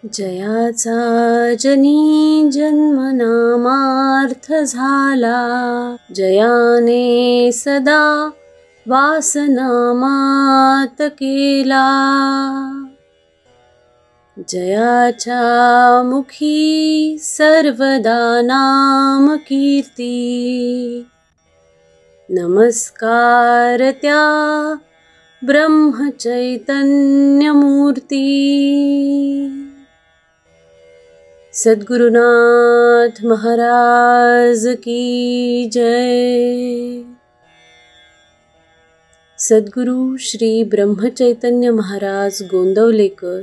जयाचा जनी जन्मनामार्थ झाला, जयाने सदा वासनामात केला. जयाच्या मुखी सर्वदा नाम कीर्ती, नमस्कार त्या ब्रह्मचैतन्य मूर्ती. सद्गुरुनाथ महाराज की जय. सद्गुरु श्री ब्रह्मचैतन्य महाराज गोंदवलेकर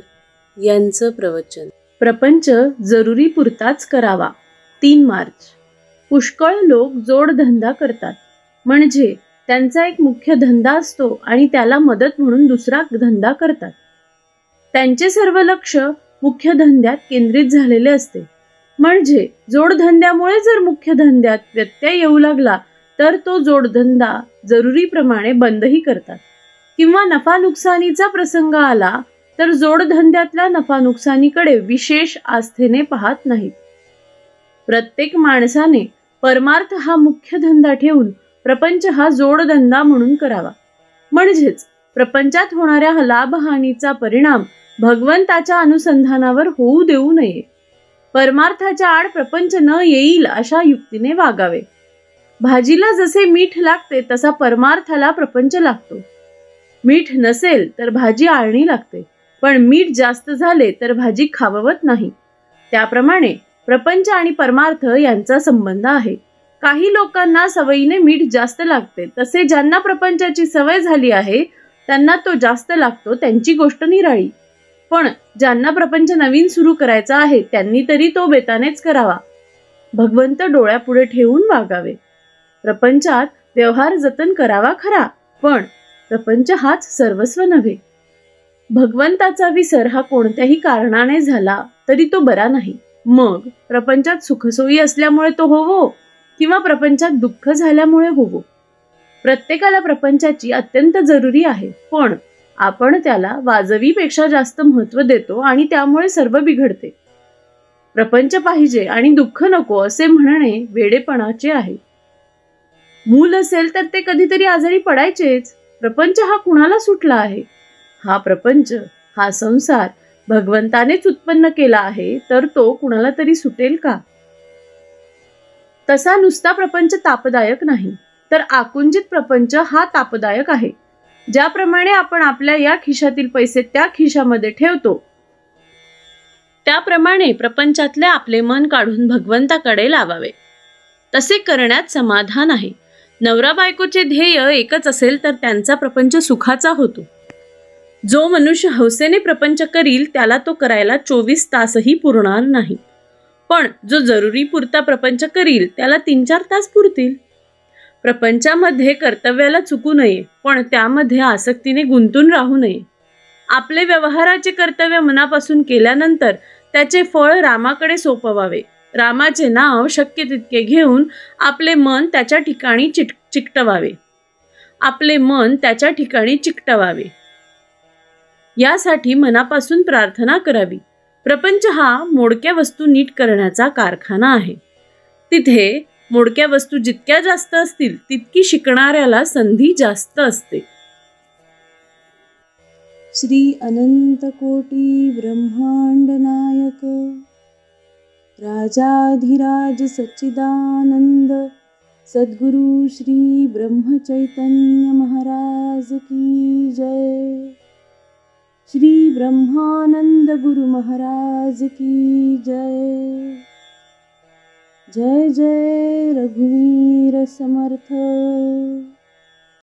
यांचं प्रवचन. प्रपंच जरुरी पुरताच करावा. 3 मार्च. पुष्कळ लोक जोडधंदा करतात, म्हणजे त्यांचा एक मुख्य धंदा असतो आणि त्याला मदत म्हणून दुसरा धंदा करतात. त्यांचे सर्व लक्ष मुख्य धंद्यात केंद्रित झालेले असते. म्हणजे जोडधंद्यामुळे जर मुख्य धंद्यात व्यत्यय येऊ लागला तर तो जोडधंदा जरुरीप्रमाणे बंदही करतात, किंवा नफा नुकसानीचा प्रसंग आला तर जोडधंद्यातल्या नफा नुकसानीकडे विशेष आस्थेने पाहत नाहीत. प्रत्येक माणसाने परमार्थ हा मुख्य धंदा ठेवून प्रपंच हा जोडधंदा म्हणून करावा. म्हणजेच प्रपंचात होणाऱ्या लाभहानीचा परिणाम भगवंताच्या अनुसंधानावर होऊ देऊ नये. परमार्थाच्या आड प्रपंच न येईल अशा युक्तीने वागावे. भाजीला जसे मीठ लागते तसा परमार्थाला प्रपंच लागतो. मीठ नसेल तर भाजी आळणी लागते, पण मीठ जास्त झाले तर भाजी खाववत नाही. त्याप्रमाणे प्रपंच आणि परमार्थ यांचा संबंध आहे. काही लोकांना सवयीने मीठ जास्त लागते, तसे ज्यांना प्रपंचाची सवय झाली आहे त्यांना तो जास्त लागतो, त्यांची गोष्ट निराळी. पण ज्यांना प्रपंच नवीन सुरू करायचा आहे त्यांनी तरी तो बेतानेच करावा. भगवंत डोळ्यापुढे ठेवून वागावे. प्रपंचात व्यवहार जतन करावा खरा, पण प्रपंच हाच सर्वस्व नव्हे. भगवंताचा विसर हा कोणत्याही कारणाने झाला तरी तो बरा नाही. मग प्रपंचात सुखसोयी असल्यामुळे तो होवो किंवा प्रपंचात दुःख झाल्यामुळे होवो, प्रत्येकाला प्रपंचाची अत्यंत जरुरी आहे. पण आपण त्याला वाजवीपेक्षा जास्त महत्त्व देतो आणि त्यामुळे सर्व बिघडते. प्रपंच पाहिजे आणि दुःख नको असे म्हणणे वेडेपणाचे आहे. मूल असेल तर ते कधीतरी आजारी पडायचेच. प्रपंच हा कुणाला सुटला आहे? हा प्रपंच, हा संसार भगवंतानेच उत्पन्न केला आहे, तर तो कुणाला तरी सुटेल का? तसा नुसता प्रपंच तापदायक नाही, तर आकुंचित प्रपंच हा तापदायक आहे. ज्याप्रमाणे आपण आपल्या या खिशातील पैसे त्या खिशामध्ये ठेवतो, त्याप्रमाणे प्रपंचातले आपले मन काढून भगवंताकडे लावावे. तसे करण्यात समाधान आहे. नवरा बायकोचे ध्येय एकच असेल तर त्यांचा प्रपंच सुखाचा होतो. जो मनुष्य हौसेने प्रपंच करील त्याला तो करायला 24 तासही पुरणार नाही. पण जो जरुरी पुरता प्रपंच करील त्याला 3-4 तास पुरतील. प्रपंचामध्ये कर्तव्याला चुकू नये, पण त्यामध्ये आसक्तीने गुंतून राहू नये. आपले व्यवहाराचे कर्तव्य मनापासून केल्यानंतर त्याचे फळ रामाकडे सोपवावे. रामाचे नाव शक्य तितके घेऊन आपले मन त्याच्या ठिकाणी चिकटवावे. आपले मन त्याच्या ठिकाणी चिकटवावे यासाठी मनापासून प्रार्थना करावी. प्रपंच हा मोडक्या वस्तू नीट करण्याचा कारखाना आहे. तिथे मोडक्या वस्तू जितक्या जास्त असतील तितकी शिकणाऱ्याला संधी जास्त असते. श्री अनंत कोटी ब्रह्मांड नायक राजाधिराज सच्चिदानंद सद्गुरु श्री ब्रह्मचैतन्य महाराज की जय. श्री ब्रह्मानंद गुरु महाराज की जय. जय जय रघुवीर समर्थ.